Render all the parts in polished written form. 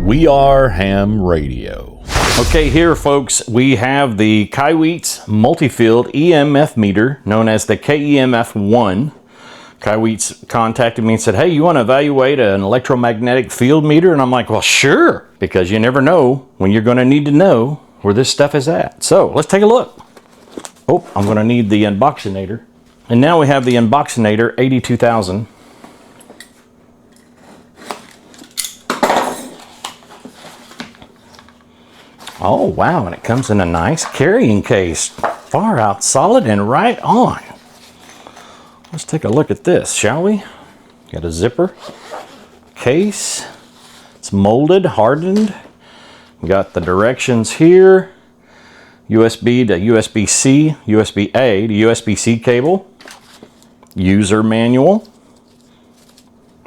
We are Ham Radio. Okay, here folks, we have the Kaiweets multi-field EMF meter known as the KEMF1. Kaiweets contacted me and said, hey, you want to evaluate an electromagnetic field meter? And I'm like, well, sure, because you never know when you're going to need to know where this stuff is at. So let's take a look. Oh, I'm going to need the unboxinator. And now we have the unboxinator 82,000. Oh, wow, and it comes in a nice carrying case. Far out, solid, and right on. Let's take a look at this, shall we? Got a zipper, case. It's molded, hardened. We got the directions here. USB to USB-C, USB-A to USB-C cable. User manual.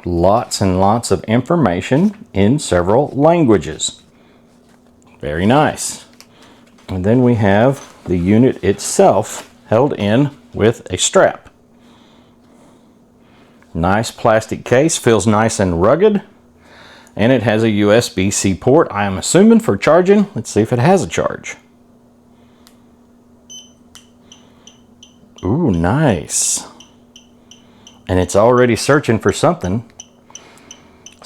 Lots and lots of information in several languages. Very nice. And then we have the unit itself held in with a strap. Nice plastic case, feels nice and rugged. And it has a USB-C port, I am assuming for charging. Let's see if it has a charge. Ooh, nice. And it's already searching for something.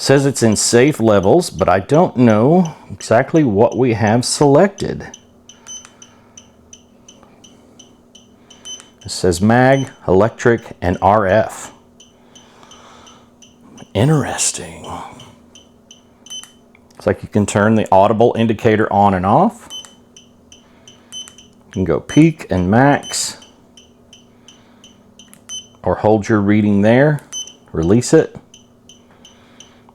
Says it's in safe levels, but I don't know exactly what we have selected. It says mag, electric, and RF. Interesting. Looks like you can turn the audible indicator on and off. You can go peak and max, or hold your reading there, release it.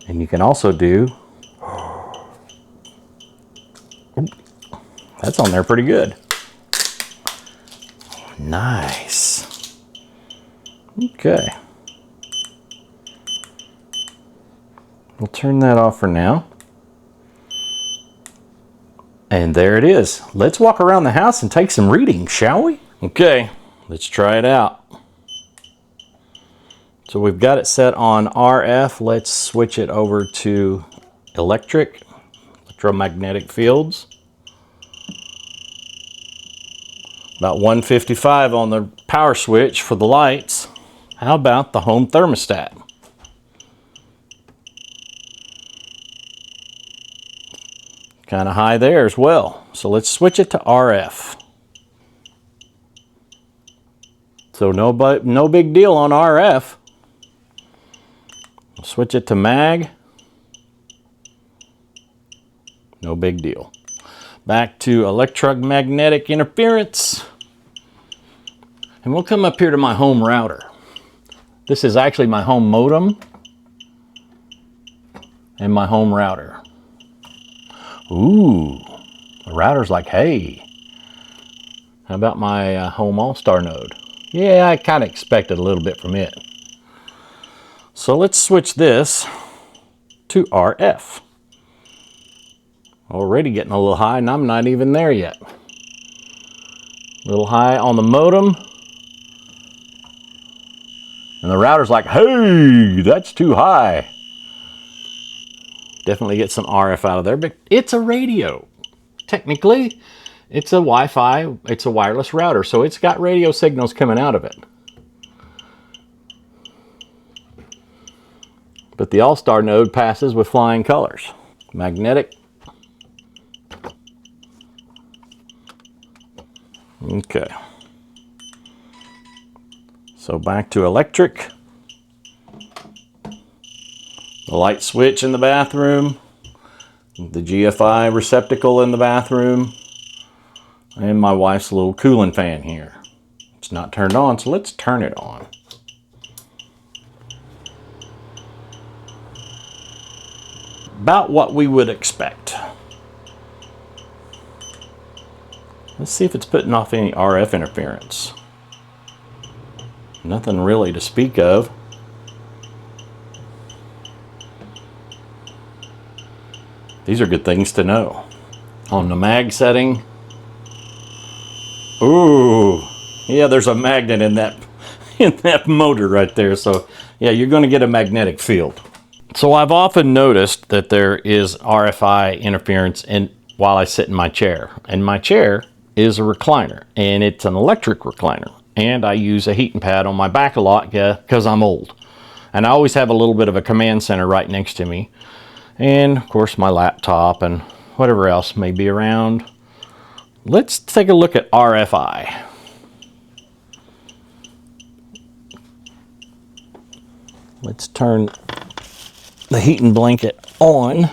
And you can also do, that's on there pretty good. Nice. Okay. We'll turn that off for now. And there it is. Let's walk around the house and take some readings, shall we? Okay, let's try it out. So we've got it set on RF. Let's switch it over to electromagnetic fields. About 155 on the power switch for the lights. How about the home thermostat? Kind of high there as well. So let's switch it to RF. So no big deal on RF. Switch it to mag. No big deal. Back to electromagnetic interference. And we'll come up here to my home router. This is actually my home modem and my home router. Ooh, the router's like, hey, how about my home all-star node? Yeah, I kind of expected a little bit from it. So let's switch this to RF. Already getting a little high, and I'm not even there yet. A little high on the modem. And the router's like, hey, that's too high. Definitely get some RF out of there, but it's a radio. Technically, it's a Wi-Fi, it's a wireless router, so it's got radio signals coming out of it. But the all-star node passes with flying colors. Magnetic. Okay. So back to electric. The light switch in the bathroom. The GFI receptacle in the bathroom. And my wife's little cooling fan here. It's not turned on, so let's turn it on. About what we would expect. Let's see if it's putting off any RF interference. Nothing really to speak of. These are good things to know. On the mag setting. Ooh, yeah, there's a magnet in that motor right there. So yeah, you're going to get a magnetic field. So I've often noticed that there is RFI interference while I sit in my chair. And my chair is a recliner, and it's an electric recliner. And I use a heating pad on my back a lot because I'm old. And I always have a little bit of a command center right next to me. And of course my laptop and whatever else may be around. Let's take a look at RFI. Let's turn the heating blanket on.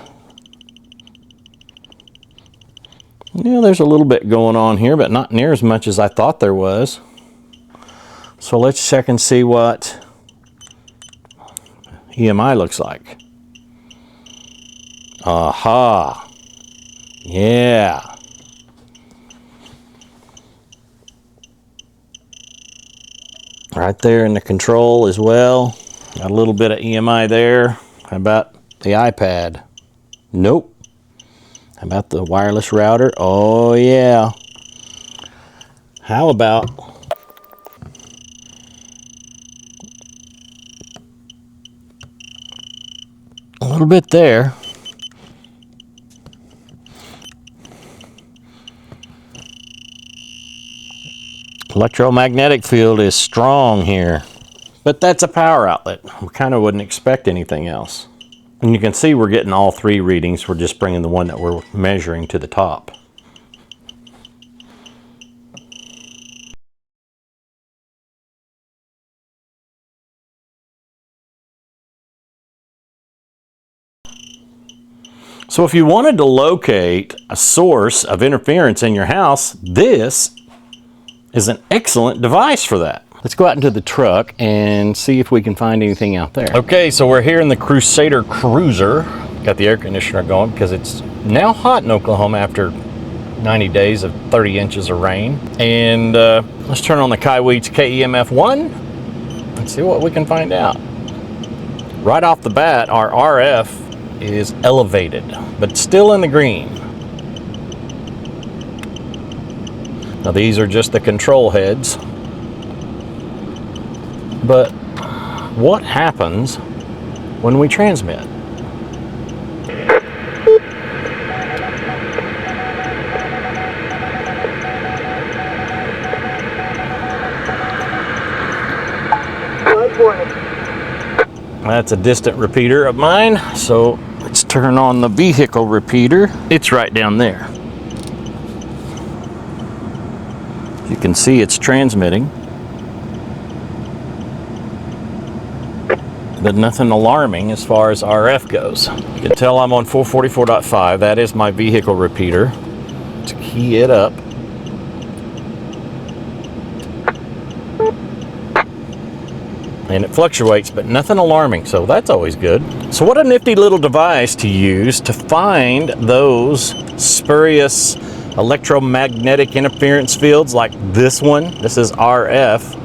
Yeah, there's a little bit going on here, but not near as much as I thought there was. So let's check and see what EMI looks like. Aha. Yeah. Right there in the control as well. Got a little bit of EMI there. How about the iPad? Nope. How about the wireless router? Oh yeah. How about a little bit there? Electromagnetic field is strong here, but that's a power outlet. We kind of wouldn't expect anything else. And you can see we're getting all three readings. We're just bringing the one that we're measuring to the top. So if you wanted to locate a source of interference in your house, this is an excellent device for that. Let's go out into the truck and see if we can find anything out there. Okay, so we're here in the Crusader Cruiser. Got the air conditioner going because it's now hot in Oklahoma after 90 days of 30 inches of rain. And let's turn on the Kaiweets KEMF 1 and see what we can find out. Right off the bat, our RF is elevated, but still in the green. Now these are just the control heads. But what happens when we transmit? That's a distant repeater of mine, so let's turn on the vehicle repeater. It's right down there. You can see it's transmitting, but nothing alarming as far as RF goes. You can tell I'm on 444.5. That is my vehicle repeater. Let's key it up. And it fluctuates, but nothing alarming, so that's always good. So what a nifty little device to use to find those spurious electromagnetic interference fields like this one. This is RF,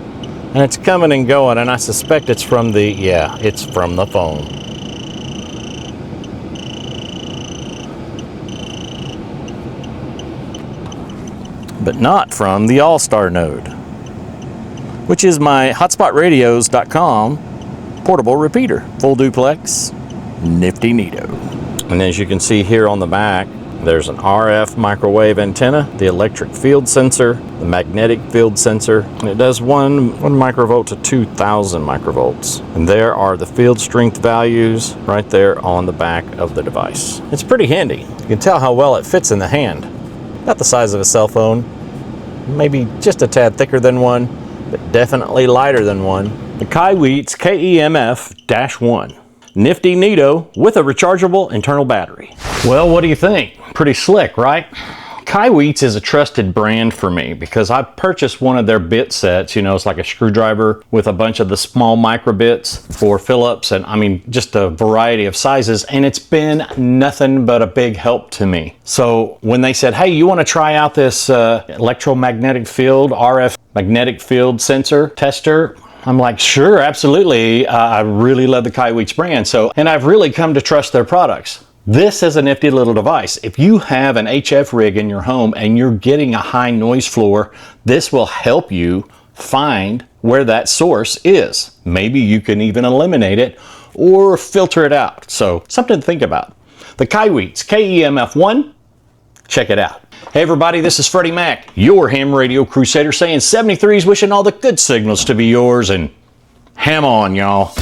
and it's coming and going, and I suspect it's from the, yeah, it's from the phone. But not from the All-Star node, which is my hotspotradios.com portable repeater. Full duplex, nifty neato. And as you can see here on the back, there's an RF microwave antenna, the electric field sensor, the magnetic field sensor, and it does 1 microvolt to 2,000 microvolts. And there are the field strength values right there on the back of the device. It's pretty handy. You can tell how well it fits in the hand. About the size of a cell phone, maybe just a tad thicker than one, but definitely lighter than one. The Kaiweets KEMF-1. Nifty neato with a rechargeable internal battery. Well, what do you think? Pretty slick, right? Kaiweets is a trusted brand for me because I purchased one of their bit sets. You know, it's like a screwdriver with a bunch of the small micro bits for Phillips, and I mean, just a variety of sizes, and it's been nothing but a big help to me. So when they said, hey, you want to try out this electromagnetic field, RF magnetic field sensor tester, I'm like, sure, absolutely. I really love the Kaiweets brand. And I've really come to trust their products. This is a nifty little device. If you have an HF rig in your home and you're getting a high noise floor, this will help you find where that source is. Maybe you can even eliminate it, or filter it out. So something to think about. The Kaiweets KEMF1, check it out. Hey everybody, this is Freddie Mac, your ham radio crusader, saying 73's wishing all the good signals to be yours, and ham on, y'all.